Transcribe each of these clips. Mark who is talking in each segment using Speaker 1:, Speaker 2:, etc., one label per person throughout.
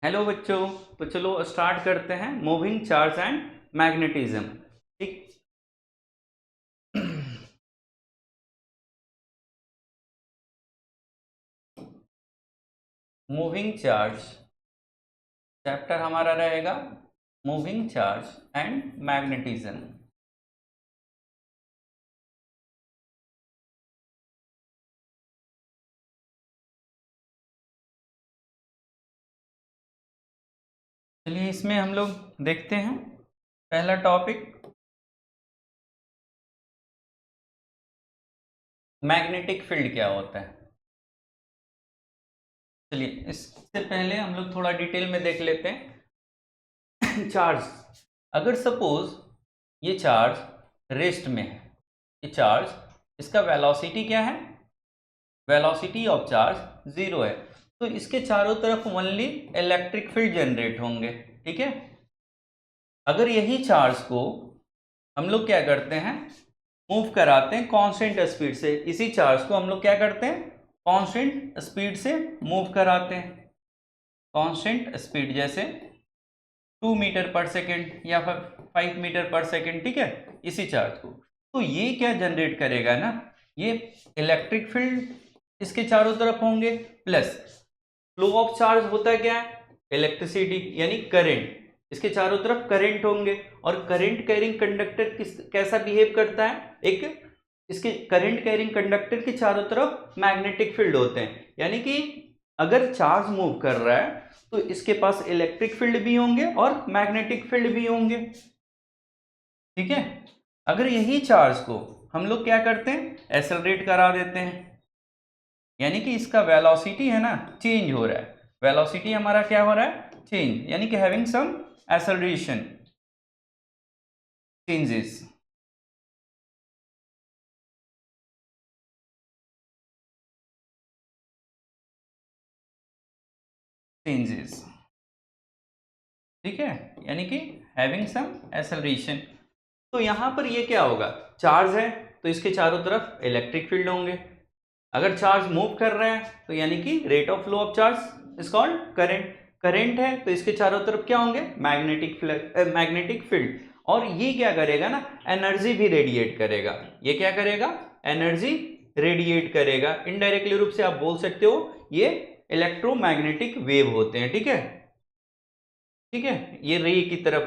Speaker 1: Hello बच्चों। तो चलो स्टार्ट करते हैं मूविंग चार्ज एंड मैग्नेटिज्म। ठीक। मूविंग चार्ज चैप्टर हमारा रहेगा मूविंग चार्ज एंड मैग्नेटिज्म। चलिए इसमें हम लोग देखते हैं पहला टॉपिक मैग्नेटिक फील्ड क्या होता है। चलिए इससे पहले हम लोग थोड़ा डिटेल में देख लेते हैं। चार्ज, अगर सपोज ये चार्ज रेस्ट में है, ये चार्ज, इसका वेलोसिटी क्या है, वेलोसिटी ऑफ चार्ज जीरो है, तो इसके चारों तरफ ओनली इलेक्ट्रिक फील्ड जनरेट होंगे। ठीक है। अगर यही चार्ज को हम लोग क्या करते हैं, मूव कराते हैं कांस्टेंट स्पीड से, इसी चार्ज को हम लोग क्या करते हैं, कांस्टेंट स्पीड से मूव कराते हैं। कांस्टेंट स्पीड जैसे 2 मीटर पर सेकेंड या फिर 5 मीटर पर सेकेंड, ठीक है, इसी चार्ज को, तो ये क्या जनरेट करेगा ना, ये इलेक्ट्रिक फील्ड इसके चारों तरफ होंगे, प्लस फ्लो ऑफ चार्ज होता है क्या है, इलेक्ट्रिसिटी यानी करंट, इसके चारों तरफ करंट होंगे। और करंट कैरिंग कंडक्टर किस कैसा बिहेव करता है, एक इसके करंट कैरिंग कंडक्टर के चारों तरफ मैग्नेटिक फील्ड होते हैं, यानी कि अगर चार्ज मूव कर रहा है तो इसके पास इलेक्ट्रिक फील्ड भी होंगे और मैग्नेटिक फील्ड भी होंगे। ठीक है। अगर यही चार्ज को हम लोग क्या करते हैं, एक्सेलरेट करा देते हैं, यानी कि इसका वेलोसिटी है ना चेंज हो रहा है, वेलोसिटी हमारा क्या हो रहा है, चेंज, यानी कि having some acceleration changes. Changes, ठीक है, यानी कि हैविंग सम एक्सेलरेशन। तो यहां पर ये क्या होगा, चार्ज है तो इसके चारों तरफ इलेक्ट्रिक फील्ड होंगे, अगर चार्ज मूव कर रहा है तो यानी कि rate of flow of charge is called current, current है तो इसके चारों तरफ क्या होंगे, मैग्नेटिक फील्ड। और ये क्या करेगा ना, एनर्जी भी रेडिएट करेगा, ये क्या करेगा, एनर्जी रेडिएट करेगा, इनडायरेक्टली रूप से आप बोल सकते हो ये इलेक्ट्रोमैग्नेटिक वेव होते हैं। ठीक है, ठीक है, ये रे की तरफ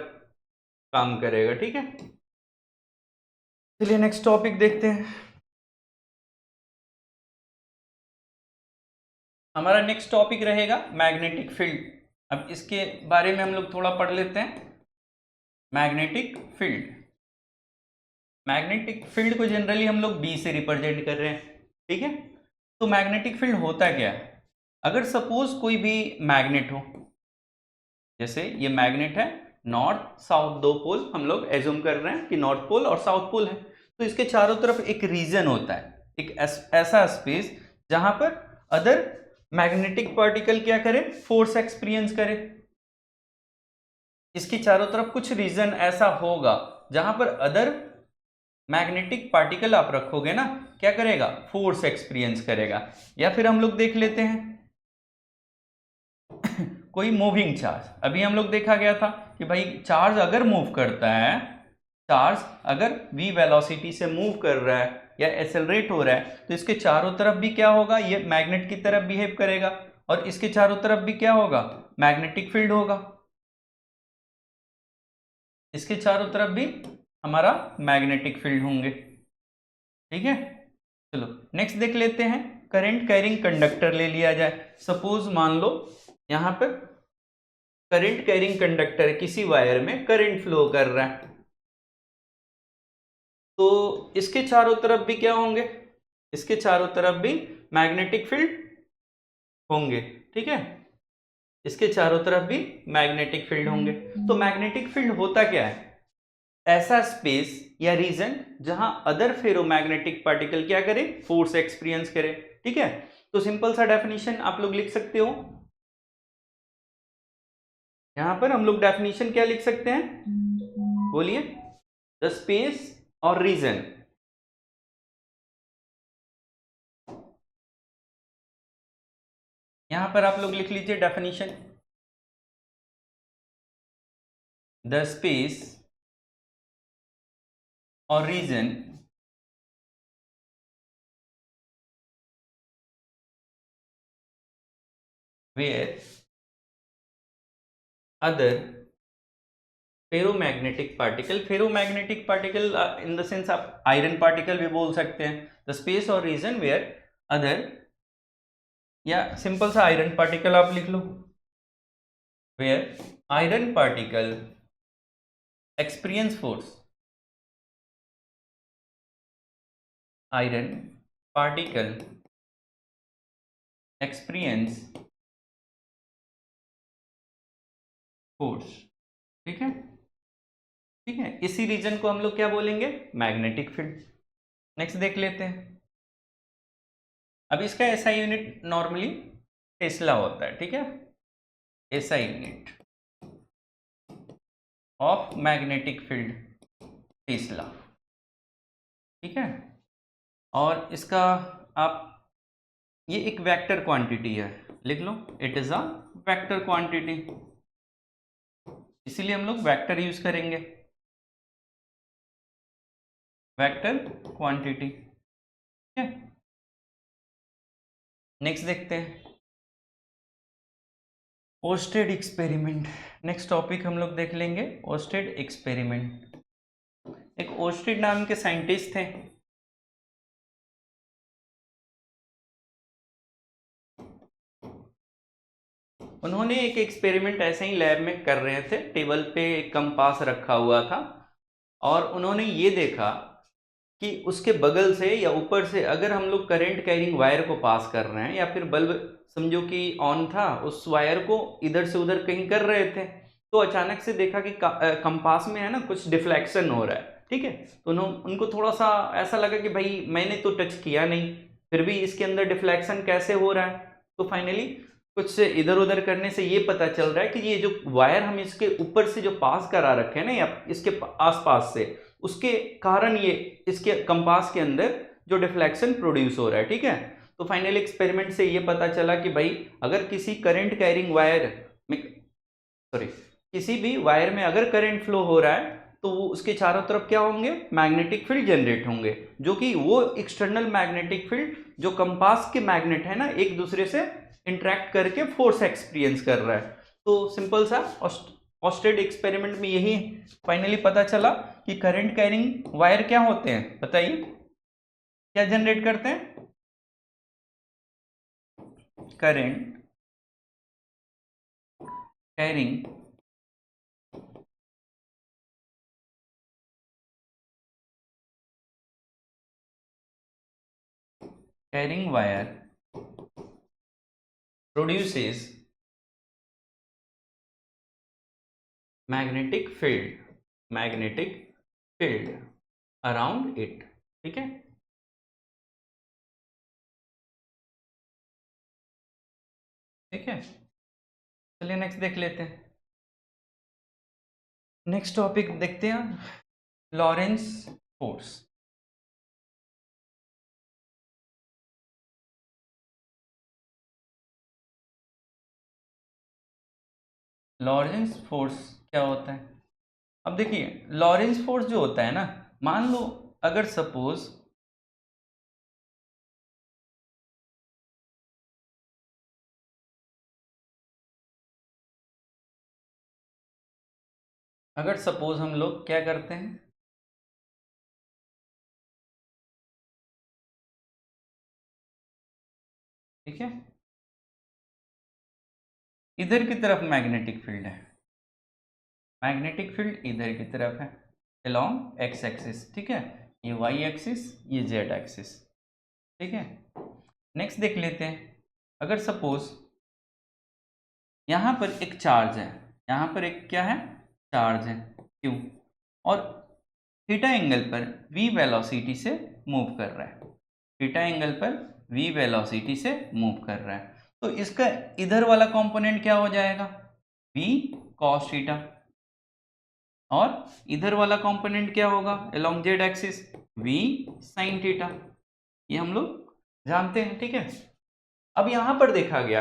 Speaker 1: काम करेगा। ठीक है, चलिए नेक्स्ट टॉपिक देखते हैं। हमारा नेक्स्ट टॉपिक रहेगा मैग्नेटिक फील्ड। अब इसके बारे में हम लोग थोड़ा पढ़ लेते हैं। मैग्नेटिक फील्ड, मैग्नेटिक फील्ड को जनरली हम लोग बी से रिप्रेजेंट कर रहे हैं। ठीक है। तो मैग्नेटिक फील्ड होता क्या है, अगर सपोज कोई भी मैग्नेट हो, जैसे ये मैग्नेट है, नॉर्थ साउथ दो पोल हम लोग एज्यूम कर रहे हैं कि नॉर्थ पोल और साउथ पोल है, तो इसके चारों तरफ एक रीजन होता है, एक ऐसा स्पेस जहां पर अदर मैग्नेटिक पार्टिकल क्या करे, फोर्स एक्सपीरियंस करे। इसके चारों तरफ कुछ रीजन ऐसा होगा जहां पर अदर मैग्नेटिक पार्टिकल आप रखोगे ना, क्या करेगा, फोर्स एक्सपीरियंस करेगा। या फिर हम लोग देख लेते हैं कोई मूविंग चार्ज, अभी हम लोग देखा गया था कि भाई चार्ज अगर मूव करता है, चार्ज अगर v वेलोसिटी से मूव कर रहा है या एक्सेलरेट हो रहा है, तो इसके चारों तरफ भी क्या होगा, ये मैग्नेट की तरफ बिहेव करेगा, और इसके चारों तरफ भी क्या होगा, मैग्नेटिक फील्ड होगा, इसके चारों तरफ भी हमारा मैग्नेटिक फील्ड होंगे। ठीक है। चलो नेक्स्ट देख लेते हैं, करंट कैरिंग कंडक्टर ले लिया जाए, सपोज मान लो यहां पर करंट कैरिंग कंडक्टर किसी वायर में करंट फ्लो कर रहा है, तो इसके चारों तरफ भी क्या होंगे, इसके चारों तरफ भी मैग्नेटिक फील्ड होंगे। ठीक है, इसके चारों तरफ भी मैग्नेटिक फील्ड होंगे। तो मैग्नेटिक फील्ड होता क्या है, ऐसा स्पेस या रीजन जहां अदर फेरोमैग्नेटिक पार्टिकल क्या करे, फोर्स एक्सपीरियंस करे। ठीक है, तो सिंपल सा डेफिनेशन आप लोग लिख सकते हो, यहां पर हम लोग डेफिनेशन क्या लिख सकते हैं, बोलिए, द स्पेस और रीजन, यहां पर आप लोग लिख लीजिए डेफिनेशन, द स्पेस और region where other ferromagnetic particle in the sense आप आयरन पार्टिकल भी बोल सकते हैं, द स्पेस और रीजन वेयर अदर, या सिंपल सा आयरन पार्टिकल आप लिख लो, where iron particle experience force, iron particle experience force. ठीक है, ठीक है, इसी रीजन को हम लोग क्या बोलेंगे, मैग्नेटिक फील्ड। नेक्स्ट देख लेते हैं। अब इसका एसआई यूनिट नॉर्मली टेस्ला होता है। ठीक है, SI unit of magnetic field Tesla. ठीक है, और इसका आप ये एक वेक्टर क्वांटिटी है, लिख लो, it is a vector quantity, इसीलिए हम लोग वेक्टर यूज करेंगे, वेक्टर क्वांटिटी। ठीक है, नेक्स्ट देखते हैं, ओस्टेड एक्सपेरिमेंट। नेक्स्ट टॉपिक हम लोग देख लेंगे, ओस्टेड एक्सपेरिमेंट। एक ओस्टेड नाम के साइंटिस्ट थे, उन्होंने एक एक्सपेरिमेंट ऐसे ही लैब में कर रहे थे, टेबल पे एक कंपास रखा हुआ था और उन्होंने ये देखा कि उसके बगल से या ऊपर से अगर हम लोग करंट कैरिंग वायर को पास कर रहे हैं, या फिर बल्ब समझो कि ऑन था, उस वायर को इधर से उधर कहीं कर रहे थे, तो अचानक से देखा कि कंपास में है ना कुछ डिफ्लेक्शन हो रहा है। ठीक है, तो उनको थोड़ा सा ऐसा लगा कि भाई मैंने तो टच किया नहीं, फिर भी इसके अंदर डिफ्लेक्शन कैसे हो रहा है। तो फाइनली कुछ इधर उधर करने से ये पता चल रहा है कि ये जो वायर हम इसके ऊपर से जो पास करा रखे हैं ना, या इसके आसपास से, उसके कारण ये इसके कंपास के अंदर जो डिफ्लेक्शन प्रोड्यूस हो रहा है। ठीक है, तो फाइनल एक्सपेरिमेंट से ये पता चला कि भाई अगर किसी करंट कैरिंग वायर में, सॉरी, किसी भी वायर में अगर करंट फ्लो हो रहा है तो वो उसके चारों तरफ क्या होंगे, मैग्नेटिक फील्ड जनरेट होंगे, जो कि वो एक्सटर्नल मैग्नेटिक फील्ड जो कंपास के मैग्नेट है ना एक दूसरे से इंटरेक्ट करके फोर्स एक्सपीरियंस कर रहा है। तो सिंपल सा ओस्टेड एक्सपेरिमेंट में यही फाइनली पता चला कि करंट कैरिंग वायर क्या होते हैं, बताइए क्या जनरेट करते हैं, current carrying wire produces magnetic field around it। ठीक है, ठीक है, चलिए नेक्स्ट देख लेते हैं। नेक्स्ट टॉपिक देखते हैं, लॉरेंस फोर्स। लॉरेंस फोर्स क्या होता है? अब देखिए, लॉरेंस फोर्स जो होता है ना, मान लो अगर सपोज हम लोग क्या करते हैं, ठीक है, इधर की तरफ मैग्नेटिक फील्ड है, मैग्नेटिक फील्ड इधर की तरफ है अलोंग एक्स एक्सिस। ठीक है, ये वाई एक्सिस, ये जेड एक्सिस। ठीक है, नेक्स्ट देख लेते हैं, अगर सपोज यहाँ पर एक चार्ज है, यहाँ पर एक क्या है, चार्ज है क्यू, और थीटा एंगल पर v वेलोसिटी से मूव कर रहा है, थीटा एंगल पर v वेलोसिटी से मूव कर रहा है, तो इसका इधर वाला कंपोनेंट क्या हो जाएगा, v cos थीटा, और इधर वाला कंपोनेंट क्या होगा along Z axis, v sin theta. ये हम लोग जानते हैं। ठीक है, अब यहां पर देखा गया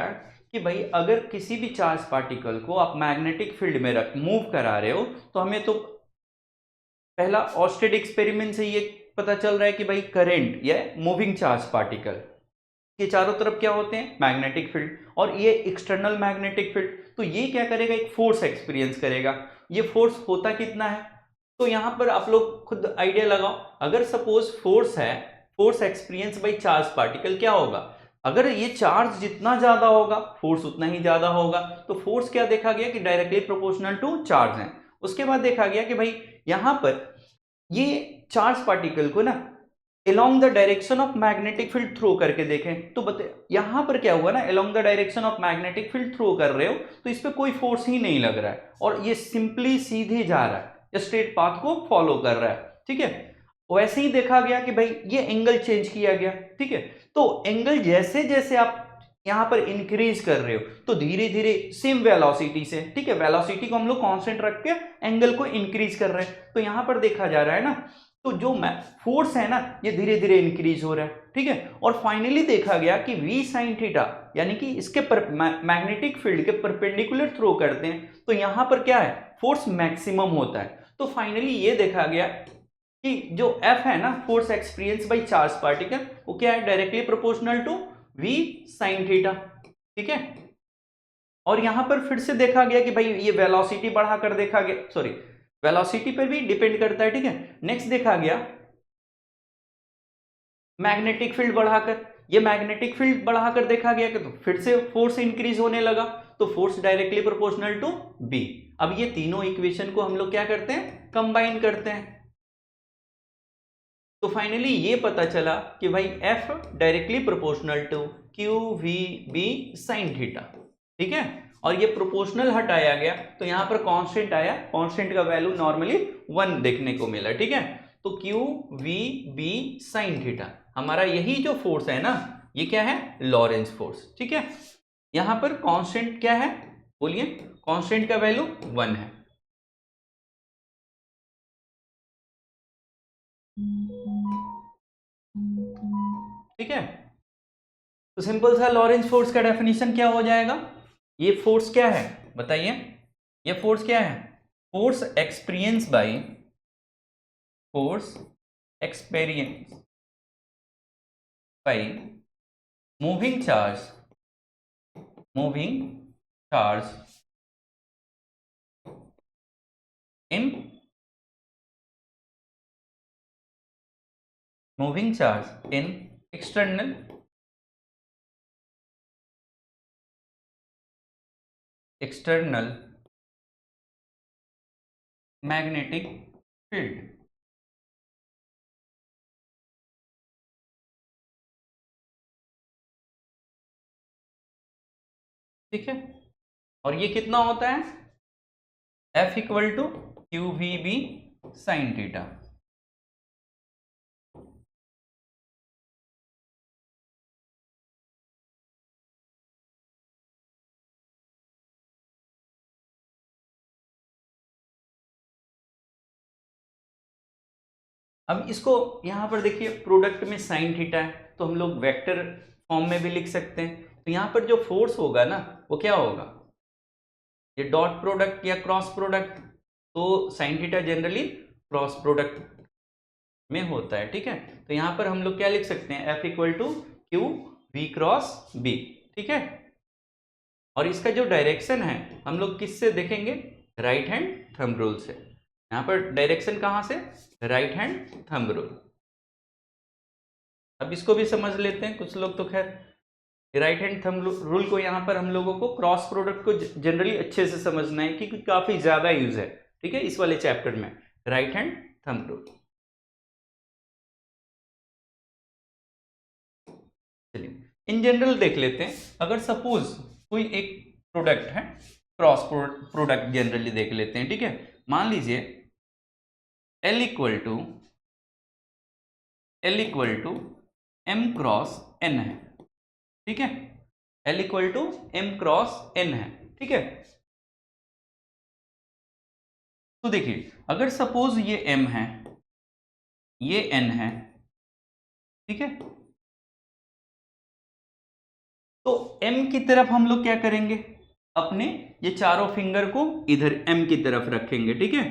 Speaker 1: कि भाई अगर किसी भी चार्ज पार्टिकल को आप मैग्नेटिक फील्ड में रख मूव करा रहे हो तो हमें तो पहला ऑस्टेड एक्सपेरिमेंट से ये पता चल रहा है कि भाई करंट या मूविंग चार्ज पार्टिकल के चारों तरफ क्या होते हैं, मैग्नेटिक फील्ड, और ये एक्सटर्नल मैग्नेटिक फील्ड। तो ये क्या करेगा, एक फोर्स एक्सपीरियंस करेगा। ये फोर्स होता कितना है, तो यहां पर आप लोग खुद आइडिया लगाओ। अगर सपोज फोर्स है, force experience by charge particle, क्या होगा, अगर ये चार्ज जितना ज्यादा होगा फोर्स उतना ही ज्यादा होगा। तो फोर्स क्या देखा गया कि डायरेक्टली प्रोपोर्शनल टू चार्ज है। उसके बाद देखा गया कि भाई यहां पर ये चार्ज पार्टिकल को ना along the direction of magnetic field throw करके देखें तो यहां पर क्या हुआ ना, along the direction of magnetic field throw कर रहे हो तो इस पर कोई फोर्स ही नहीं लग रहा है और ये सिंपली सीधे जा रहा है, स्ट्रेट पाथ को फॉलो कर रहा है। ठीक है, वैसे ही देखा गया कि भाई ये एंगल चेंज किया गया। ठीक है, तो एंगल जैसे जैसे आप यहां पर इंक्रीज कर रहे हो तो धीरे धीरे सेम वेलोसिटी से, ठीक है, वेलोसिटी को हम लोग कांस्टेंट रख के एंगल को इंक्रीज कर रहे हैं। तो यहां पर देखा जा रहा है ना, तो जो फोर्स है ना ये धीरे धीरे इंक्रीज हो रहा है। ठीक है, और फाइनली देखा गया कि v sin थीटा यानी कि इसके मैग्नेटिक फील्ड के परपेंडिकुलर थ्रो करते हैं तो यहां पर क्या है, फोर्स मैक्सिमम होता है। तो फाइनली ये देखा गया कि जो F है ना, force experience by charge particle, वो क्या है, directly proportional to v sin theta. ठीक है, और यहां पर फिर से देखा गया कि भाई ये वेलोसिटी बढ़ाकर देखा गया, सॉरी वेलोसिटी पर भी डिपेंड करता है। ठीक है, नेक्स्ट देखा गया मैग्नेटिक फील्ड बढ़ाकर, ये मैग्नेटिक फील्ड बढ़ाकर देखा गया कि तो फिर से फोर्स इंक्रीज होने लगा, तो force directly proportional to B. अब ये तीनों इक्वेशन को हम लोग क्या करते हैं, कंबाइन करते हैं। तो फाइनली ये पता चला कि भाई F directly proportional to q v B sine theta. ठीक है, और ये प्रोपोर्शनल हटाया गया तो यहां पर कांस्टेंट आया, कांस्टेंट का वैल्यू नॉर्मली 1 देखने को मिला। ठीक है, तो q v B sine theta, हमारा यही जो फोर्स है ना, ये क्या है, लॉरेंस फोर्स। ठीक है, यहां पर कांस्टेंट क्या है, बोलिए, कांस्टेंट का वैल्यू 1 है। ठीक है, तो सिंपल सा लॉरेंस फोर्स का डेफिनेशन क्या हो जाएगा, ये फोर्स क्या है बताइए, ये फोर्स क्या है, force experience by, force experience by moving charge, moving charge in, moving charge in external external magnetic field. ठीक है, और ये कितना होता है, F equal to q v B sine theta. अब इसको यहां पर देखिए, प्रोडक्ट में साइन थीटा है तो हम लोग वेक्टर फॉर्म में भी लिख सकते हैं। तो यहां पर जो फोर्स होगा ना वो क्या होगा, ये डॉट प्रोडक्ट या क्रॉस प्रोडक्ट, तो sine theta generally cross product में होता है। ठीक है, तो यहां पर हम लोग क्या लिख सकते हैं, F equal to q v cross B. ठीक है, और इसका जो डायरेक्शन है हम लोग किससे देखेंगे, राइट हैंड थंब रूल से। यहां पर डायरेक्शन कहां से, राइट हैंड थंब रूल। अब इसको भी समझ लेते हैं, कुछ लोग तो खैर राइट हैंड थंब रूल को यहां पर हम लोगों को क्रॉस प्रोडक्ट को जनरली अच्छे से समझना है क्योंकि काफी ज्यादा यूज है। ठीक है, इस वाले चैप्टर में राइट हैंड थंब रूल। चलिए इन जनरल देख लेते हैं, अगर सपोज कोई एक प्रोडक्ट है, क्रॉस प्रोडक्ट जनरली देख लेते हैं। ठीक है, मान लीजिए L equal to M cross N है। ठीक है, L equal to M cross N है। ठीक है, तो देखिए अगर सपोज ये M है, ये N है, ठीक है, तो m की तरफ हम लोग क्या करेंगे, अपने ये चारों फिंगर को इधर m की तरफ रखेंगे, ठीक है,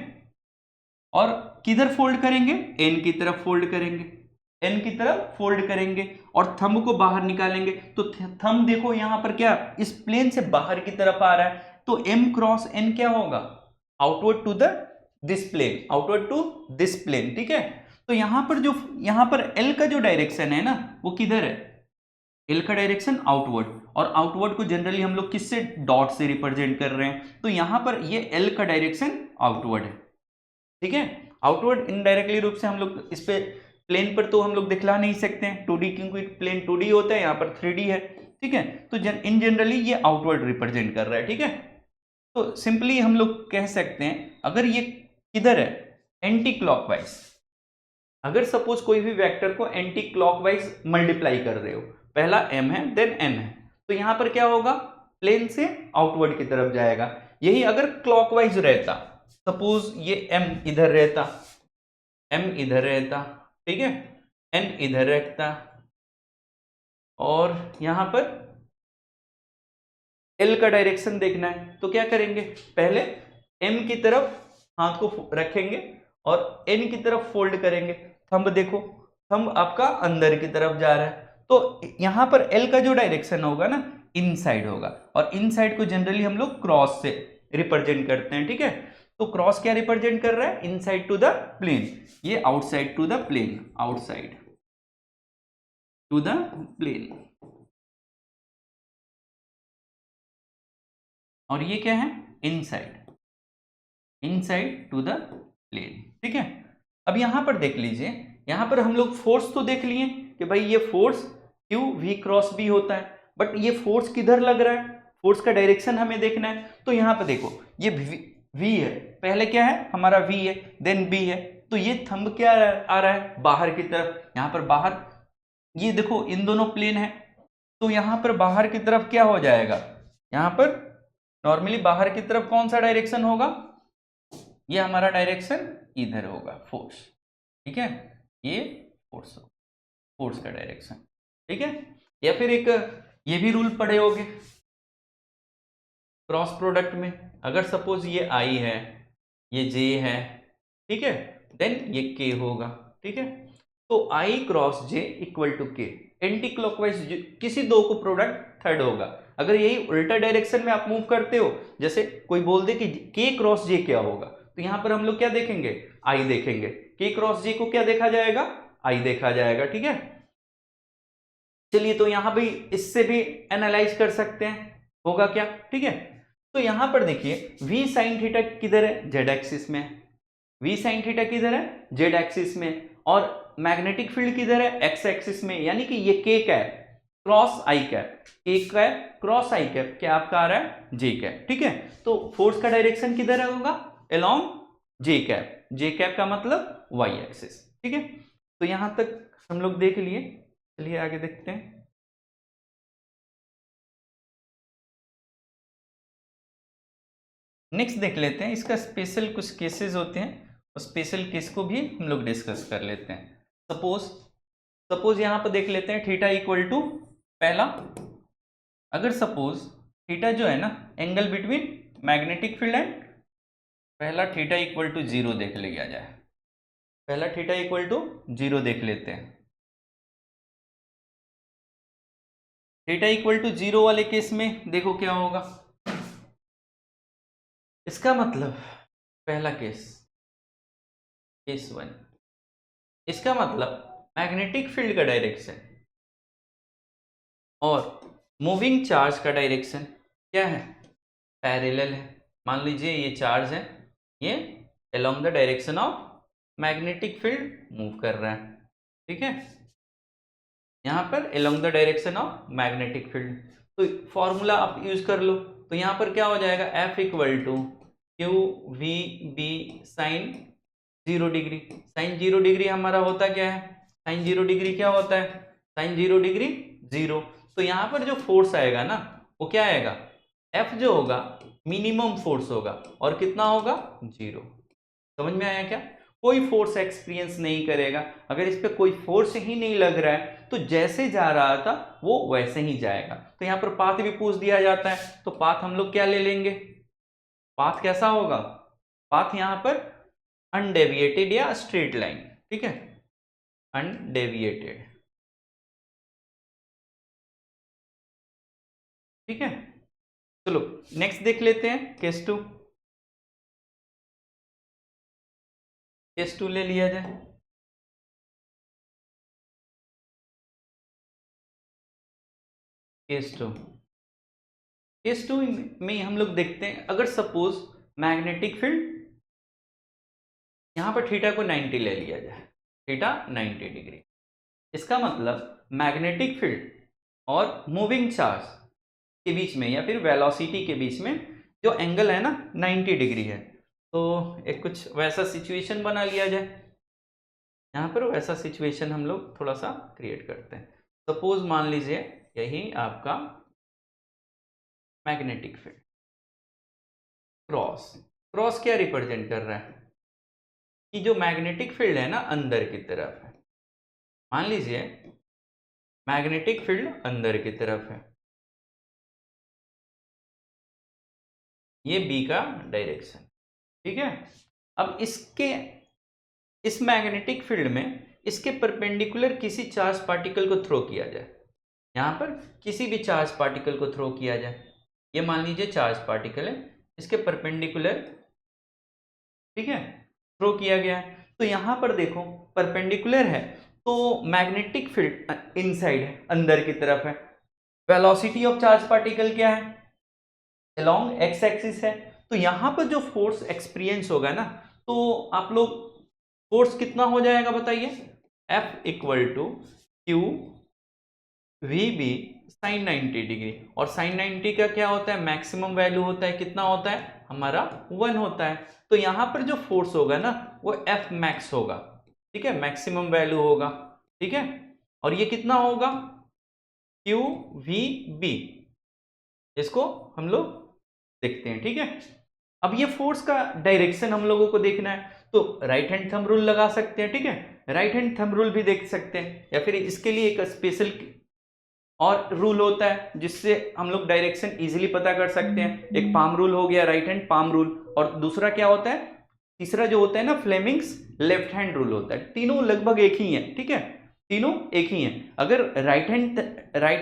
Speaker 1: और किधर फोल्ड करेंगे, n की तरफ फोल्ड करेंगे, n की तरफ फोल्ड करेंगे और थंब को बाहर निकालेंगे। तो थंब देखो यहां पर क्या इस प्लेन से बाहर की तरफ आ रहा है, तो m क्रॉस n क्या होगा, outward to the this plane, outward to this plane, ठीक है। तो यहां पर जो यहां पर l का जो डायरेक्शन है ना वो किधर है, l का डायरेक्शन आउटवर्ड, और आउटवर्ड को जनरली हम लोग किससे, डॉट से रिप्रेजेंट कर रहे हैं। तो यहां पर ये l का डायरेक्शन आउटवर्ड है, ठीक है। आउटवर्ड इनडायरेक्टली रूप से हम लोग इस पे प्लेन पर तो हम लोग दिखला नहीं सकते हैं 2D, क्योंकि प्लेन 2D होता है, यहाँ पर 3D है, ठीक है। तो इन जनरली ये आउटवर्ड रिप्रेजेंट कर रहा है, ठीक है। तो सिंपली हम लोग कह सकते हैं अगर ये किधर है, एंटी क्लॉकवाइज, अगर सपोज कोई भी वेक्टर को एंटी क्लॉकवाइज मल्टीप्लाई कर रहे हो, पहला m है देन n है, तो यहां पर क्या होगा, प्लेन से आउटवर्ड की तरफ जाएगा। यही अगर क्लॉकवाइज रहता, सपोज ये m इधर रहता, m इधर रहता, ठीक है, n इधर रहता, और यहां पर l का डायरेक्शन देखना है, तो क्या करेंगे, पहले m की तरफ हाथ को रखेंगे और n की तरफ फोल्ड करेंगे। थंब देखो, थंब आपका अंदर की तरफ जा रहा है, तो यहां पर l का जो डायरेक्शन होगा ना इनसाइड होगा, और इनसाइड को जनरली हम लोग क्रॉस से रिप्रेजेंट करते हैं, ठीक है। तो क्रॉस क्या रिप्रेजेंट कर रहा है, इनसाइड टू द प्लेन, ये outside to the plane, outside to the plane, और ये क्या है, inside, inside to the plane, ठीक है। अब यहां पर देख लीजिए, यहां पर हम लोग फोर्स तो देख लिए कि भाई ये force Q V cross B होता है, बट ये फोर्स किधर लग रहा है, फोर्स का डायरेक्शन हमें देखना है। तो यहां पर देखो ये V है, पहले क्या है हमारा V है, देन B है, तो ये थंब क्या आ रहा है, बाहर की तरफ, यहां पर बाहर, ये देखो इन दोनों प्लेन है, तो यहां पर बाहर की तरफ क्या हो जाएगा, यहां पर नॉर्मली बाहर की तरफ कौन सा डायरेक्शन होगा, ये हमारा डायरेक्शन इधर होगा, फोर्स, ठीक है, ये फोर्स, फोर्स का डायरेक्शन, ठीक है। या फिर एक ये भी रूल पढ़े होगे क्रॉस प्रोडक्ट में, अगर सपोज ये I है, ये J है, ठीक है, देन ये K होगा, ठीक है। तो I cross J equal to K, anticlockwise किसी दो को प्रोडक्ट थर्ड होगा। अगर यही उल्टा डायरेक्शन में आप मूव करते हो, जैसे कोई बोल दे कि K क्रॉस J क्या होगा, तो यहां पर हम लोग क्या देखेंगे, I देखेंगे, K क्रॉस J को क्या देखा जाएगा, I देखा जाएगा, ठीक है। चलिए तो यहां भी इससे भी एनालाइज कर सकते हैं होगा क्या, ठीक है। तो यहां पर देखिए v sin थीटा किधर है, z एक्सिस में, v sin थीटा किधर है, z एक्सिस में, और मैग्नेटिक फील्ड किधर है, x एक्सिस में, यानी कि ये k cap cross i cap, k cap cross i cap क्या आपका आ रहा है, j कैप, ठीक है। तो फोर्स का डायरेक्शन किधर होगा, along j cap, j cap का मतलब y एक्सिस, ठीक है। तो यहां तक हम लोग देख लिए, चलिए आगे देखते हैं। नेक्स्ट देख लेते हैं, इसका स्पेशल कुछ केसेस होते हैं, और स्पेशल केस को भी हम लोग डिस्कस कर लेते हैं। सपोज यहां पर देख लेते हैं थीटा इक्वल टू, पहला अगर सपोज थीटा जो है ना angle between magnetic field and, पहला थीटा इक्वल टू 0 देख लिया जाए, पहला थीटा इक्वल टू 0 देख लेते हैं। थीटा इक्वल टू 0 वाले केस में देखो क्या होगा, इसका मतलब पहला केस, केस 1, इसका मतलब मैग्नेटिक फील्ड का डायरेक्शन और मूविंग चार्ज का डायरेक्शन क्या है, पैरेलल है। मान लीजिए ये चार्ज है, ये along the direction of magnetic field move कर रहा है, ठीक है, यहां पर along the direction of magnetic field. तो फॉर्मूला आप यूज कर लो, तो यहां पर क्या हो जाएगा, F equal to q v B sine 0 degree, sine 0 degree हमारा होता क्या है, साइन 0 डिग्री क्या होता है, साइन 0 डिग्री 0। तो यहां पर जो फोर्स आएगा ना वो क्या आएगा, F जो होगा मिनिमम फोर्स होगा, और कितना होगा, 0। समझ में आया क्या, कोई फोर्स एक्सपीरियंस नहीं करेगा, अगर इस पे कोई फोर्स ही नहीं लग रहा है तो जैसे जा रहा था वो वैसे ही जाएगा। तो यहाँ पर पाथ भी पूछ दिया जाता है, तो पाथ हम लोग क्या ले लेंगे, पाथ कैसा होगा, पाथ यहाँ पर अनडेविएटेड या स्ट्रेट लाइन, ठीक है, अनडेविएटेड, ठीक है। चलो नेक्स्ट देख लेते हैं केस 2। केस 2 ले लिया जाए। केस 2, केस 2 में हम लोग देखते हैं, अगर सपोज मैग्नेटिक फील्ड यहां पर थीटा को 90 ले लिया जाए, थीटा 90 डिग्री, इसका मतलब मैग्नेटिक फील्ड और मूविंग चार्ज के बीच में या फिर वेलोसिटी के बीच में जो एंगल है ना 90 डिग्री है। तो एक कुछ वैसा सिचुएशन बना लिया जाए, यहाँ पर वैसा सिचुएशन हम लोग थोड़ा सा क्रिएट करते हैं। सपोज मान लीजिए यही आपका मैग्नेटिक फील्ड, क्रॉस, क्रॉस क्या रिप्रेजेंट कर रहा है कि जो मैग्नेटिक फील्ड है ना अंदर की तरफ है, मान लीजिए मैग्नेटिक फील्ड अंदर की तरफ है, ये बी का डायरेक्शन, ठीक है। अब इस मैग्नेटिक फील्ड में इसके परपेंडिकुलर किसी चार्ज पार्टिकल को थ्रो किया जाए, यहाँ पर किसी भी चार्ज पार्टिकल को थ्रो किया जाए, ये मान लीजिए चार्ज पार्टिकल है, इसके परपेंडिकुलर, ठीक है, थ्रो किया गया है। तो यहाँ पर देखो परपेंडिकुलर है तो मैग्नेटिक फील्ड इनसाइड है, अंदर की तरफ है। वेलोसिटी ऑफ चार्ज पार्टिकल क्या है, अलोंग एक्स एक्सिस है। तो यहाँ पर जो फोर्स एक्सपीरियंस होगा ना, तो आप लोग फोर्स कितना हो जाएगा बताइए, F equal to q v B sine 90 degree, और साइन 90 का क्या होता है, मैक्सिमम वैल्यू होता है, कितना होता है हमारा 1 होता है। तो यहाँ पर जो फोर्स होगा ना वो F मैक्स होगा, ठीक है, मैक्सिमम वैल्यू होगा, ठीक है। और ये कितना होगा, क्यू वी बी, इसको हम लोग देखते हैं, ठीक है। अब ये फोर्स का डायरेक्शन हम लोगों को देखना है, तो राइट हैंड थंब रूल लगा सकते हैं, ठीक है, राइट हैंड थंब रूल भी देख सकते हैं, या फिर इसके लिए एक स्पेशल और रूल होता है जिससे हम लोग डायरेक्शन इजीली पता कर सकते हैं। एक पाम रूल हो गया, राइट हैंड पाम रूल, और दूसरा क्या होता है, तीसरा जो होता है ना फ्लेमिंग्स लेफ्ट हैंड रूल होता है। तीनों लगभग एक ही है, ठीक है, तीनों एक ही हैं। अगर राइट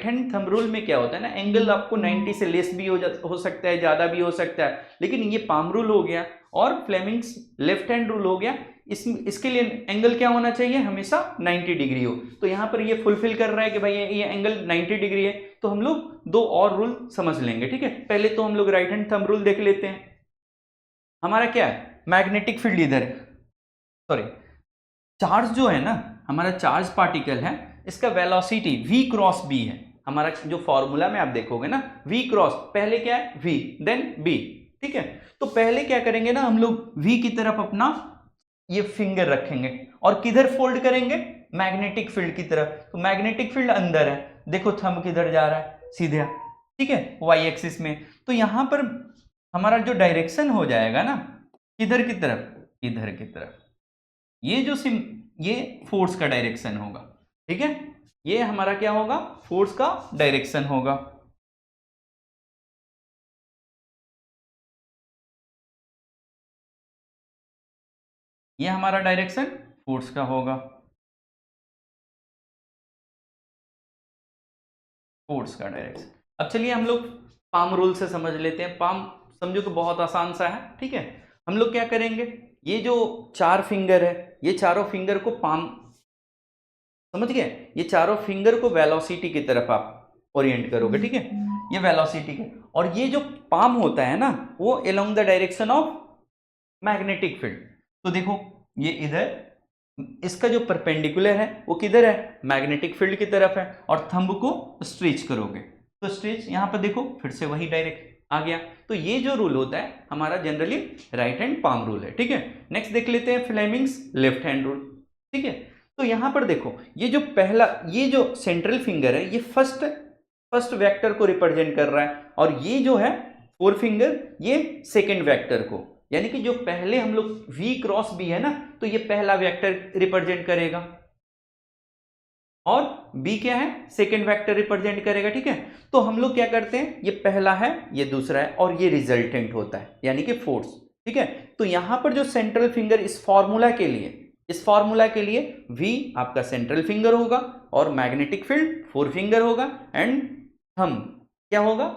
Speaker 1: हैंड थंब रूल में क्या होता है ना, एंगल आपको 90 से लेस भी हो सकता है, ज्यादा भी हो सकता है, लेकिन ये पाम रूल हो गया और फ्लेमिंग्स लेफ्ट हैंड रूल हो गया, इसके लिए एंगल क्या होना चाहिए, हमेशा 90 डिग्री हो। तो यहां पर ये फुलफिल कर रहा है कि भाई ये एंगल 90 डिग्री है। तो हम लोग दो और रूल समझ लेंगे, ठीक है। पहले तो हम लोग राइट हैंड थंब रूल देख लेते हैं। हमारा क्या है, मैग्नेटिक फील्ड इधर है, सॉरी चार्ज जो है ना, हमारा चार्ज पार्टिकल है, इसका वेलोसिटी v क्रॉस b है। हमारा जो फॉर्मूला में आप देखोगे ना, v क्रॉस, पहले क्या है v देन b, ठीक है। तो पहले क्या करेंगे ना, हम लोग v की तरफ अपना ये फिंगर रखेंगे और किधर फोल्ड करेंगे, मैग्नेटिक फील्ड की तरफ। तो मैग्नेटिक फील्ड अंदर है, देखो थंब किधर जा रहा है, सीधा, ठीक है, y एक्सिस में। तो यहां पर हमारा जो डायरेक्शन हो जाएगा ना, किधर की तरफ, इधर की तरफ। ये फोर्स का डायरेक्शन होगा, ठीक है, ये हमारा क्या होगा, फोर्स का डायरेक्शन होगा। ये हमारा डायरेक्शन फोर्स का होगा, फोर्स का डायरेक्शन। अब चलिए हम लोग पाम रूल से समझ लेते हैं। पाम समझो तो बहुत आसान सा है, ठीक है। हम लोग क्या करेंगे, ये जो चार फिंगर है, ये चारों फिंगर को पाम, समझ गए, ये चारों फिंगर को वेलोसिटी की तरफ आप ओरिएंट करोगे, ठीक है, ये वेलोसिटी के, और ये जो पाम होता है ना वो along the direction of magnetic field. तो देखो ये इधर, इसका जो परपेंडिकुलर है वो किधर है, मैग्नेटिक फील्ड की तरफ है, और थंब को स्ट्रेच करोगे तो स्ट्रेच यहां पर देखो फिर से वही डायरेक्ट आ गया। तो ये जो रूल होता है हमारा generally right hand palm rule है, ठीक है। नेक्स्ट देख लेते हैं फ्लेमिंग्स लेफ्ट हैंड रूल, ठीक है। तो यहां पर देखो ये जो पहला, ये जो सेंट्रल फिंगर है ये फर्स्ट वेक्टर को रिप्रेजेंट कर रहा है, और ये जो है फोर फिंगर ये सेकेंड वेक्टर को, यानी कि जो पहले हम लोग v क्रॉस b है ना, तो ये पहला वेक्टर रिप्रेजेंट करेगा, और b क्या है, सेकेंड वेक्टर रिप्रेजेंट करेगा। ठीक है, तो हम लोग क्या करते हैं, ये पहला है, ये दूसरा है, और ये रिजल्टेंट होता है यानी कि फोर्स। ठीक है, तो यहां पर जो सेंट्रल फिंगर इस फॉर्मूला के लिए v आपका सेंट्रल फिंगर होगा और मैग्नेटिक फील्ड फोर फिंगर होगा, एंड थंब क्या होगा,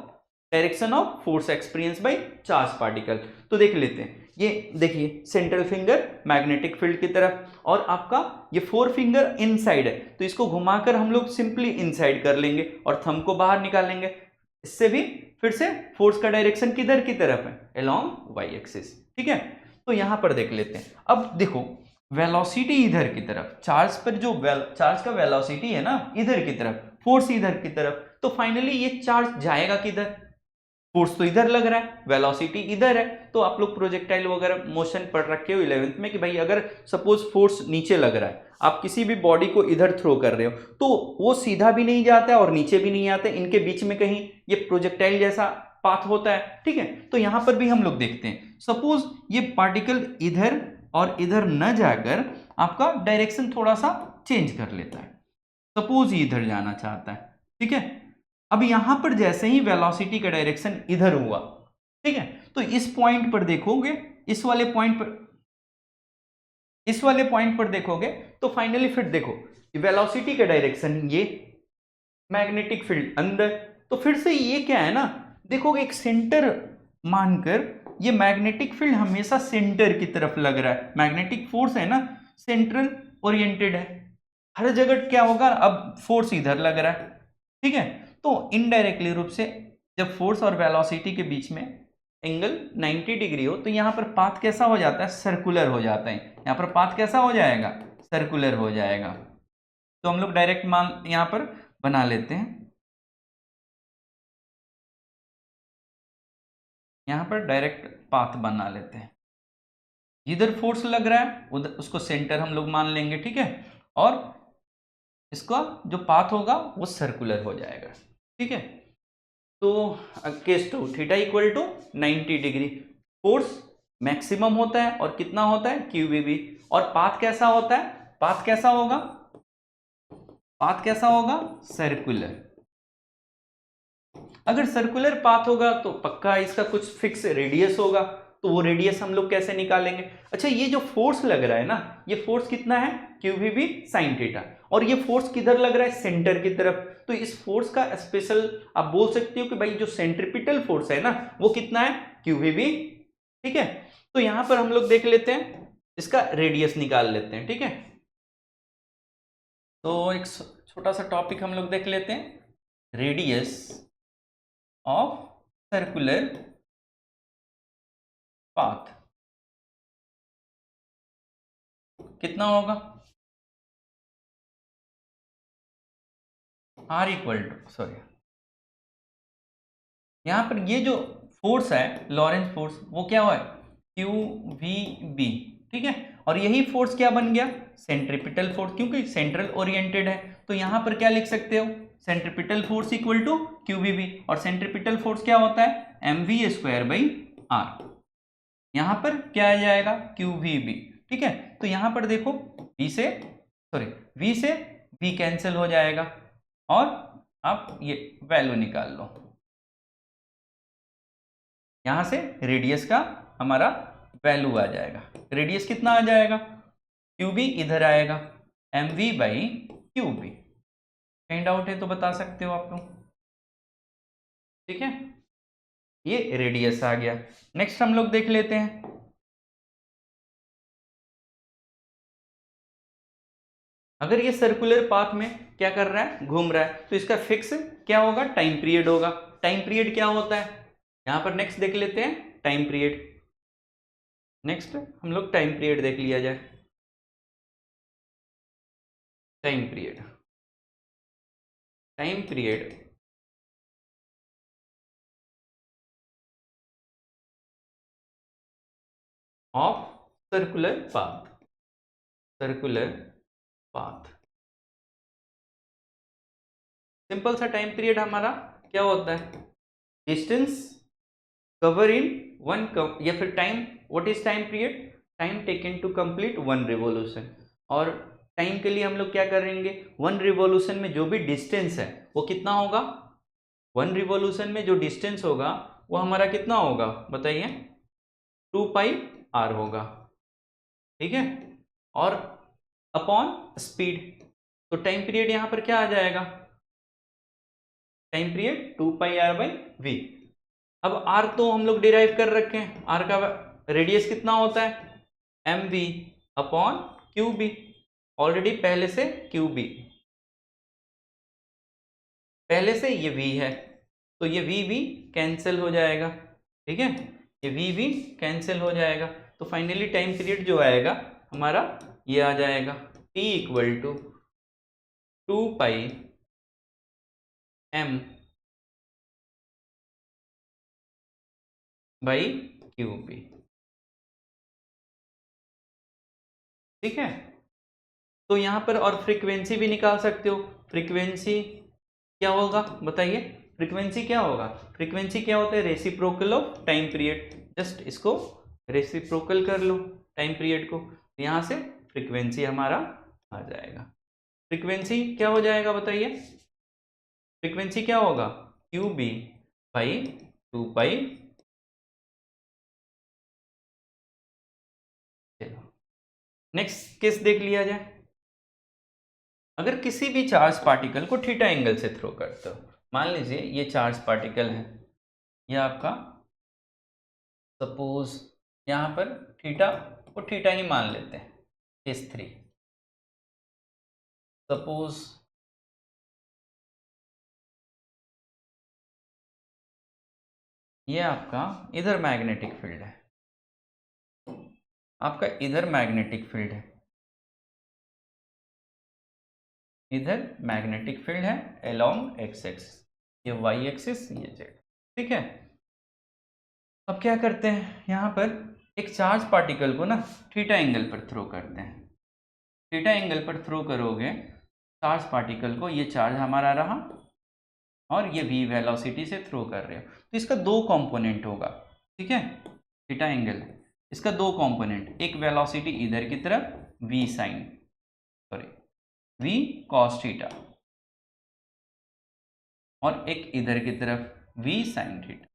Speaker 1: direction of force experience by charge particle. तो देख लेते हैं, ये देखिए सेंट्रल फिंगर मैग्नेटिक फील्ड की तरफ, और आपका ये फोर फिंगर इनसाइड है, तो इसको घुमाकर हम लोग सिंपली इनसाइड कर लेंगे और थंब को बाहर निकालेंगे। इससे भी फिर से फोर्स का डायरेक्शन किधर की तरफ है, अलोंग वाई एक्सिस। ठीक है, तो यहां पर देख लेते हैं। अब देखो वेलोसिटी इधर की तरफ, चार्ज पर जो चार्ज का वेलोसिटी है ना इधर की तरफ, फोर्स इधर की तरफ, तो फाइनली ये चार्ज जाएगा किधर, फोर्स तो इधर लग रहा है, वेलोसिटी इधर है। तो आप लोग प्रोजेक्टाइल वगैरह मोशन पढ़ रखे हो 11th में कि भाई अगर सपोज फोर्स नीचे लग रहा है, आप किसी भी बॉडी को इधर थ्रो कर रहे हो, तो वो सीधा भी नहीं जाता है और नीचे भी नहीं आता है, इनके बीच में कहीं ये प्रोजेक्टाइल जैसा पाथ होता है। ठीक है, तो यहां पर भी हम लोग देखते हैं, सपोज ये पार्टिकल इधर और इधर न जाकर आपका डायरेक्शन थोड़ा सा चेंज कर लेता है, सपोज ये इधर जाना चाहता है। ठीक है, अब यहां पर जैसे ही वेलोसिटी का डायरेक्शन इधर हुआ, ठीक है, तो इस पॉइंट पर देखोगे, इस वाले पॉइंट पर देखोगे, तो फाइनली फिर देखो वेलोसिटी का डायरेक्शन ये, मैग्नेटिक फील्ड अंदर, तो फिर से ये क्या है ना, देखोगे एक सेंटर मानकर ये मैग्नेटिक फील्ड हमेशा सेंटर की तरफ लग रहा है, मैग्नेटिक फोर्स है ना सेंट्रल ओरिएंटेड है, हर जगह क्या होगा, अब फोर्स इधर लग रहा है। ठीक है, तो इनडायरेक्टली रूप से जब फोर्स और वेलोसिटी के बीच में एंगल 90 डिग्री हो, तो यहां पर पाथ कैसा हो जाता है, सर्कुलर हो जाता है। यहां पर पाथ कैसा हो जाएगा, सर्कुलर हो जाएगा। तो हम लोग डायरेक्ट मान यहां पर बना लेते हैं, यहां पर डायरेक्ट पाथ बना लेते हैं, जिधर फोर्स लग रहा है उधर उसको सेंटर हम लोग मान लेंगे। ठीक है, और इसका जो पाथ होगा वो सर्कुलर हो जाएगा। ठीक है, तो case two theta equal to 90 degree, force maximum होता है और कितना होता है, क्यूबीबी, और पाथ कैसा होता है, पाथ कैसा होगा, पाथ कैसा होगा, सर्कुलर। अगर सर्कुलर पाथ होगा तो पक्का इसका कुछ फिक्स रेडियस होगा, तो वो रेडियस हम लोग कैसे निकालेंगे। अच्छा, ये जो फोर्स लग रहा है ना, ये फोर्स कितना है, क्यूबीबी साइन थीटा, और ये फोर्स किधर लग रहा है, सेंटर की तरफ। तो इस फोर्स का स्पेशल आप बोल सकते हो कि भाई जो सेंट्रिपिटल फोर्स है ना वो कितना है, क्यूबीबी। ठीक है, तो यहां पर हम लोग देख लेते हैं, इसका रेडियस निकाल लेते हैं। ठीक है, तो एक छोटा सा टॉपिक हम लोग देख लेते हैं, रेडियस ऑफ सर्कुलर पाथ कितना होगा, आर इक्वल टू, सॉरी यहां पर ये जो फोर्स है लॉरेंस फोर्स वो क्या हुआ है, क्यू वी बी। ठीक है, और यही फोर्स क्या बन गया, सेंट्रिपिटल फोर्स, क्योंकि सेंट्रल ओरिएंटेड है। तो यहां पर क्या लिख सकते हो, centripetal force equal to q v B, और सेंट्रिपिटल फोर्स क्या होता है, m v square by r. यहां पर क्या आ जाएगा, क्यू वी बी। ठीक है, तो यहां पर देखो v से v कैंसिल हो जाएगा, और आप ये वैल्यू निकाल लो, यहां से रेडियस का हमारा वैल्यू आ जाएगा, रेडियस कितना आ जाएगा, क्यू बी इधर आएगा, m v by q B. कहीं डाउट है तो बता सकते हो आप लोग। ठीक है, ये रेडियस आ गया। नेक्स्ट हम लोग देख लेते हैं, अगर ये सर्कुलर पाथ में क्या कर रहा है, घूम रहा है, तो इसका फिक्स क्या होगा, टाइम पीरियड होगा। टाइम पीरियड क्या होता है, यहां पर नेक्स्ट देख लेते हैं टाइम पीरियड। नेक्स्ट हम लोग टाइम पीरियड देख लिया जाए, time period, time period of circular path, circular path, simple सा टाइम पीरियड हमारा क्या होता है, डिस्टेंस कवर इन वन, या फिर time, what is time period, time taken to complete one revolution, और टाइम के लिए हम लोग क्या करेंगे, 1 रिवॉल्यूशन में जो भी डिस्टेंस है वो कितना होगा, 1 रिवॉल्यूशन में जो डिस्टेंस होगा वो हमारा कितना होगा बताइए, 2πr होगा, ठीक है। और अपॉन स्पीड, तो टाइम पीरियड यहां पर क्या आ जाएगा, टाइम पीरियड 2πr/v। अब r तो हम लोग डिराइव कर रखे हैं, r का रेडियस कितना होता है, mv अपॉन qb, ऑलरेडी पहले से qb, पहले से ये v है, तो ये v भी कैंसिल हो जाएगा, ठीक है, ये v भी कैंसिल हो जाएगा। तो फाइनली टाइम पीरियड जो आएगा हमारा ये आ जाएगा, t equal to 2πm by qb, ठीक है। तो यहां पर और फ्रीक्वेंसी भी निकाल सकते हो, फ्रीक्वेंसी क्या होगा बताइए, फ्रीक्वेंसी क्या होगा, फ्रीक्वेंसी क्या होता है, reciprocal of time period, just इसको रेसिप्रोकल कर लो टाइम पीरियड को, यहां से फ्रीक्वेंसी हमारा आ जाएगा। फ्रीक्वेंसी क्या हो जाएगा बताइए, फ्रीक्वेंसी क्या होगा, QB बाई 2π। नेक्स्ट केस देख लिया जाए, अगर किसी भी चार्ज पार्टिकल को थीटा एंगल से थ्रो करते हो, मान लीजिए ये चार्ज पार्टिकल है, ये आपका सपोज यहाँ पर थीटा को थीटा ही मान लेते हैं, केस 3, सपोज ये आपका इधर मैग्नेटिक फील्ड है, आपका इधर मैग्नेटिक फील्ड है, इधर मैग्नेटिक फील्ड है अलोंग एक्स एक्सिस, ये वाई एक्सिस, ये जेड, ठीक है। अब क्या करते हैं, यहाँ पर एक चार्ज पार्टिकल को ना थीटा एंगल पर थ्रो करते हैं, थीटा एंगल पर थ्रो करोगे चार्ज पार्टिकल को, ये चार्ज हमारा रहा और ये v वेलोसिटी से थ्रो कर रहे हो, तो इसका 2 कंपोनेंट होगा, ठीक है, थीटा एंगल, इसका 2 कंपोनेंट, एक वेलोसिटी इधर की तरफ v sine, sorry v cos theta, और एक इधर की तरफ v साइन थीटा,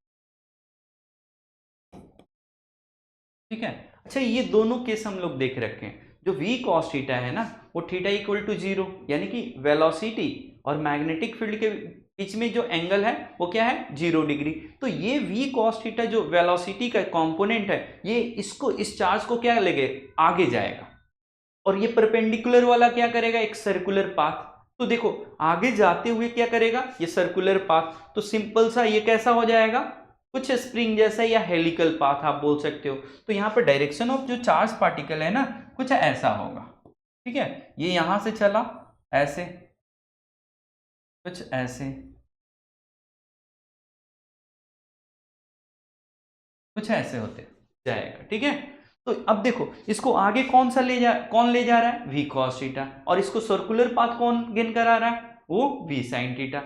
Speaker 1: ठीक है। अच्छा ये दोनों केस हम लोग देख रखे हैं, जो v cos थीटा है ना वो थीटा इक्वल टू 0, यानी कि वेलोसिटी और मैग्नेटिक फील्ड के बीच में जो एंगल है वो क्या है, 0 डिग्री। तो ये v cos थीटा जो वेलोसिटी का कंपोनेंट है, ये इसको, इस चार्ज को क्या लेगे, आगे जाएगा, और ये परपेंडिकुलर वाला क्या करेगा, एक सर्कुलर पाथ। तो देखो आगे जाते हुए क्या करेगा, ये सर्कुलर पाथ, तो सिंपल सा ये कैसा हो जाएगा, कुछ स्प्रिंग जैसा या हेलिकल पाथ आप बोल सकते हो। तो यहाँ पर डायरेक्शन ऑफ जो चार्ज पार्टिकल है ना कुछ ऐसा होगा, ठीक है, ये यहां से चला ऐसे, कुछ ऐसे, कुछ ऐसे होते जाएगा, ठीक है। तो अब देखो इसको आगे कौन ले जा रहा है, v cos थीटा, और इसको सर्कुलर पाथ कौन गेन करा रहा है, वो v sin थीटा।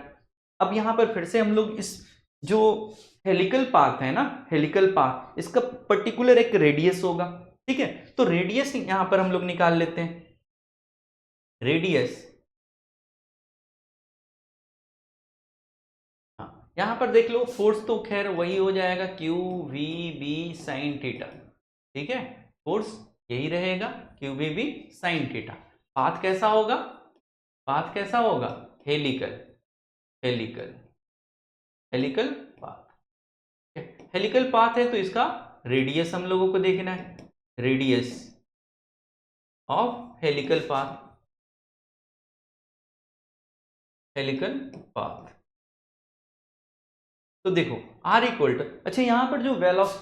Speaker 1: अब यहां पर फिर से हम लोग इस जो हेलिकल पाथ है ना, हेलिकल पाथ, इसका पर्टिकुलर एक रेडियस होगा, ठीक है। तो रेडियस यहां पर हम लोग निकाल लेते हैं, रेडियस, हाँ यहां पर देख लो फोर्स तो खैर वही हो जाएगा, q v B sine theta, ठीक है, फोर्स यही रहेगा, q v B sine theta. Path कैसा होगा, पाथ कैसा होगा, helical, helical, helical path, helical path है तो इसका रेडियस हम लोगों को देखना है, radius of helical path, helical path. तो देखो r इक्वल टू, अच्छा यहाँ पर जो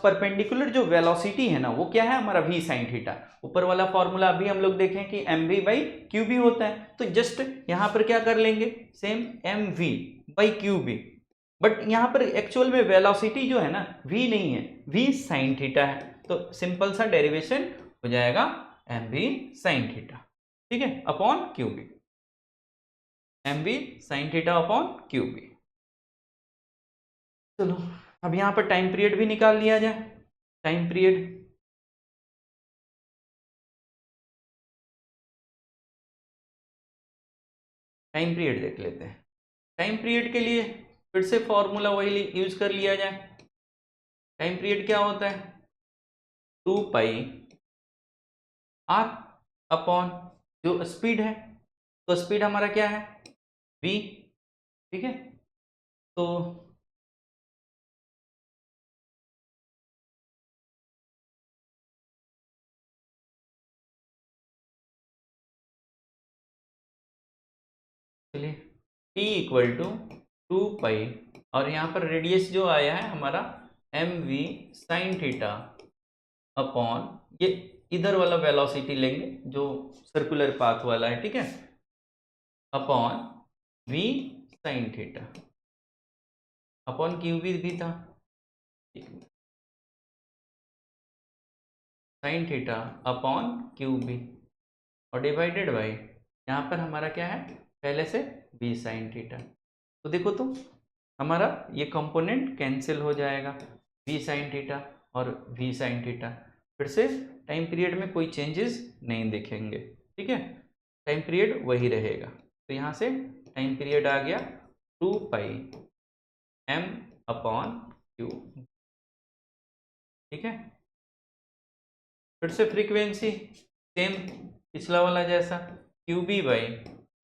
Speaker 1: परपेंडिकुलर जो वेलोसिटी है ना वो क्या है हमारा v साइन थीटा, ऊपर वाला फॉर्मूला अभी हम लोग देखें कि mv बाई qb होता है, तो जस्ट यहाँ पर क्या कर लेंगे, same mv by qb, but यहाँ पर एक्चुअल में वेलोसिटी जो है ना v नहीं है, v साइन थीटा है, तो सिंपल सा डेरिवेशन हो जाएगा mv साइन थीटा, ठीक है, upon qb, mv sign theta upon qb। चलो अब यहाँ पर टाइम पीरियड भी निकाल लिया जाए, टाइम पीरियड, टाइम पीरियड देख लेते हैं। टाइम पीरियड के लिए फिर से फॉर्मूला वही यूज कर लिया जाए। टाइम पीरियड क्या होता है, 2 पाई आर अपॉन जो स्पीड है, तो स्पीड हमारा क्या है, v, ठीक है। तो चलिए t इक्वल टू 2 पाई, और यहाँ पर रेडियस जो आया है हमारा mv साइन थीटा अपॉन, ये इधर वाला वेलोसिटी लेंगे जो सर्कुलर पाथ वाला है, ठीक है, upon v sine theta upon q भी था, sine theta upon q B, और डिवाइडेड बाई यहाँ पर हमारा क्या है पहले से v साइन थीटा। तो देखो तो हमारा ये कंपोनेंट कैंसिल हो जाएगा, v साइन थीटा और v साइन थीटा। फिर से टाइम पीरियड में कोई चेंजेस नहीं देखेंगे, ठीक है, टाइम पीरियड वही रहेगा। तो यहाँ से टाइम पीरियड आ गया 2 पाई m अपॉन क्यू, ठीक है। फिर से फ्रीक्वेंसी सेम पिछला वाला जैसा, q B by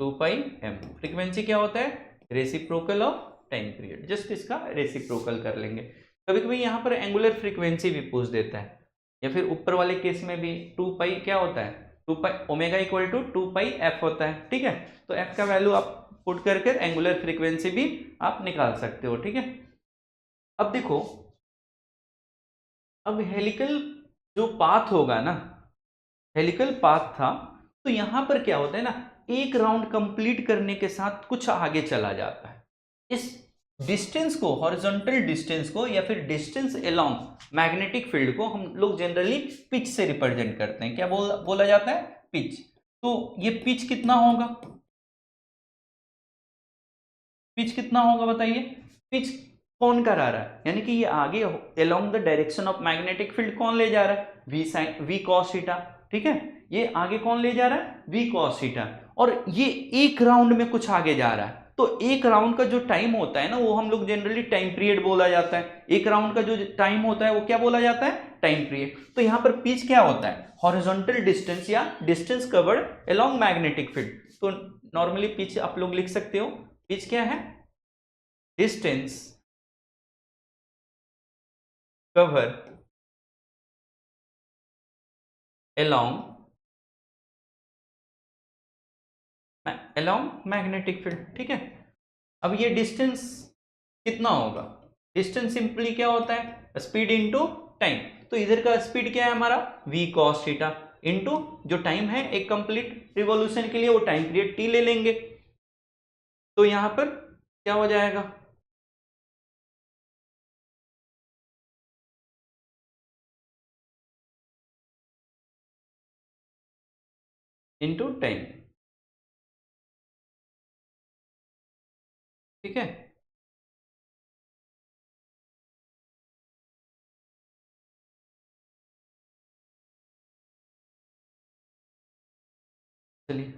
Speaker 1: 2 pi m। Frequency क्या होता है, reciprocal of time period, just इसका रेसिप्रोकल कर लेंगे। कभी कभी यहाँ पर एंगुलर फ्रीक्वेंसी भी पूछ देता है, या फिर ऊपर वाले केस में भी 2 पाई क्या होता है, 2 pi omega equal to 2 pi f होता है, ठीक है। तो f का वैल्यू आप पुट करके एंगुलर फ्रीक्वेंसी भी आप निकाल सकते हो, ठीक है। अब देखो, अब हेलिकल जो पाथ होगा ना, हेलिकल पाथ था, तो यहां पर क्या होता है ना, एक राउंड कंप्लीट करने के साथ कुछ आगे चला जाता है। इस डिस्टेंस को, हॉरिजॉन्टल डिस्टेंस को, या फिर डिस्टेंस अलोंग मैग्नेटिक फील्ड को हम लोग जनरली पिच से रिप्रेजेंट करते हैं। क्या बोला जाता है, पिच। तो ये पिच कितना होगा, पिच कितना होगा बताइए, पिच कौन करा रहा है, यानी कि ये आगे along the direction of magnetic field कौन ले जा रहा है, v sine v cos theta, ठीक है। ये आगे कौन ले जा रहा है, वी कॉस थीटा, और ये एक राउंड में कुछ आगे जा रहा है। तो एक राउंड का जो टाइम होता है ना, वो हम लोग जनरली टाइम पीरियड बोला जाता है। एक राउंड का जो टाइम होता है वो क्या बोला जाता है, टाइम पीरियड। तो यहाँ पर पिच क्या होता है, हॉरिजॉन्टल डिस्टेंस या distance covered along magnetic field. तो नॉर्मली पिच आप लोग लिख सकते हो, पिच क्या है, distance cover along magnetic field, ठीक है। अब ये डिस्टेंस कितना होगा, डिस्टेंस सिंपली क्या होता है, स्पीड इनटू टाइम। तो इधर का स्पीड क्या है हमारा, v cos थीटा, इनटू जो टाइम है एक कंप्लीट रिवॉल्यूशन के लिए, वो टाइम पीरियड t ले लेंगे। तो यहां पर क्या हो जाएगा, इनटू टाइम, ठीक है। चलिए,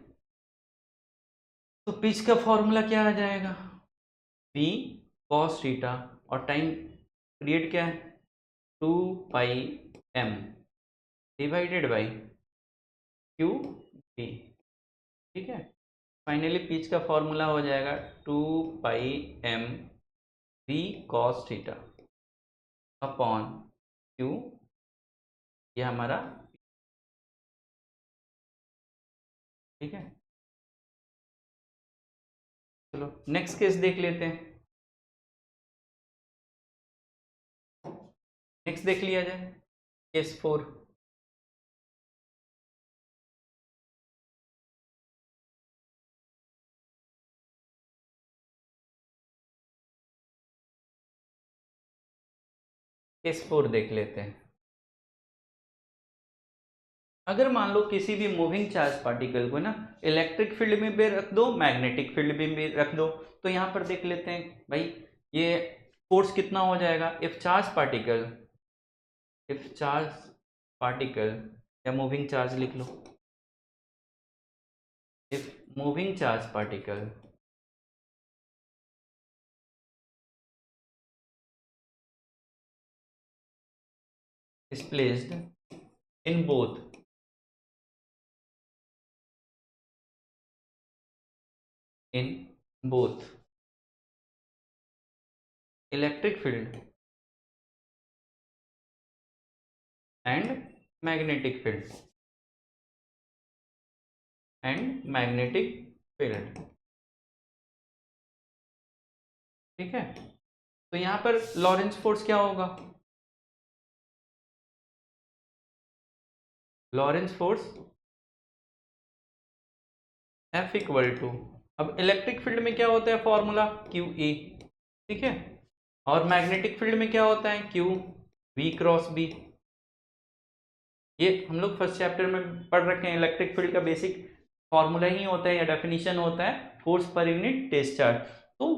Speaker 1: तो पिच का फॉर्मूला क्या आ जाएगा, v cos थीटा, और टाइम पीरियड क्या है, 2 pi m divided by q B, ठीक है। फाइनली पिच का फॉर्मूला हो जाएगा 2 pi m v cos theta upon q, ये हमारा, ठीक है। चलो नेक्स्ट केस देख लेते हैं, नेक्स्ट देख लिया जाए, केस 4। केस 4 देख लेते हैं। अगर मान लो किसी भी मूविंग चार्ज पार्टिकल को ना इलेक्ट्रिक फील्ड में भी रख दो, मैग्नेटिक फील्ड में भी रख दो, तो यहाँ पर देख लेते हैं भाई, ये फोर्स कितना हो जाएगा, इफ चार्ज पार्टिकल, या मूविंग चार्ज लिख लो, if moving charge particle is placed in both electric field and magnetic field ठीक है। तो यहां पर लॉरेंस फोर्स क्या होगा? Lorentz force F equal to, अब इलेक्ट्रिक फील्ड में क्या होता है फॉर्मूला QE, ठीक है, और मैग्नेटिक फील्ड में क्या होता है Q V क्रॉस B। ये हम लोग फर्स्ट चैप्टर में पढ़ रखे हैं, इलेक्ट्रिक फील्ड का बेसिक फॉर्मूला ही होता है या डेफिनेशन होता है फोर्स पर यूनिट डिस्चार्ज। तो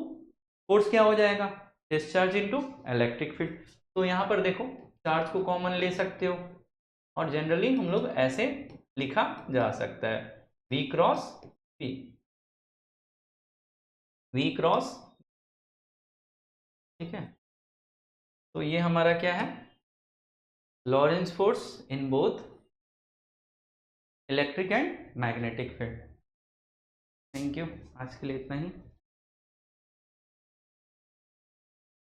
Speaker 1: फोर्स क्या हो जाएगा? Discharge into electric field. तो यहाँ पर देखो चार्ज को कॉमन ले सकते हो और जनरली हम लोग ऐसे लिखा जा सकता है V cross P, V cross, ठीक है। तो ये हमारा क्या है? Lawrence force in both electric and magnetic field. Thank you, आज के लिए इतना ही।